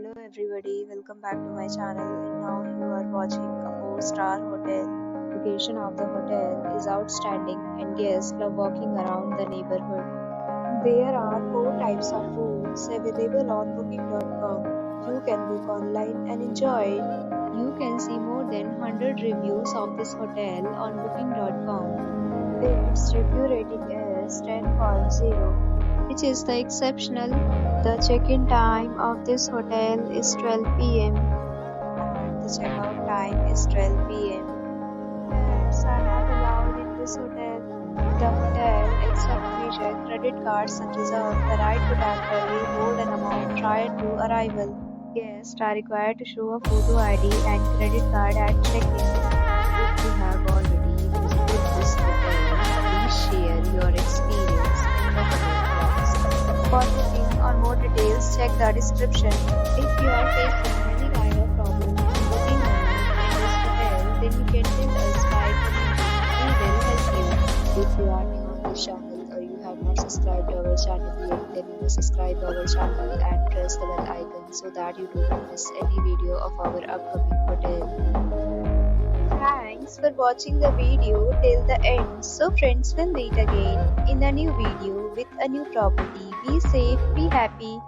Hello everybody, welcome back to my channel, and now you are watching a 4-star hotel. Location of the hotel is outstanding and guests love walking around the neighborhood. There are 4 types of rooms available on booking.com. You can book online and enjoy it. You can see more than 100 reviews of this hotel on booking.com. Its review rating is 10.0, which is the exceptional. The check-in time of this hotel is 12 p.m. and the check-out time is 12 p.m. Pets are not allowed in this hotel. The hotel accepts major credit cards and reserves the right to temporarily hold an amount prior to arrival. Guests are required to show a photo ID and credit card at check-in. If you have already visited this hotel, please share your experience in the comment box. For booking or more details, check the description. If you are facing any kind of problem booking online in this hotel, then you can tell us by commenting. We will help you. If you are new on this channel or you have not subscribed to our channel yet, then you must subscribe to our channel and press the bell icon so that you do not miss any video of our upcoming hotel. Thanks for watching the video till the end. So friends, will meet again in a new video with a new property. Be safe, be happy.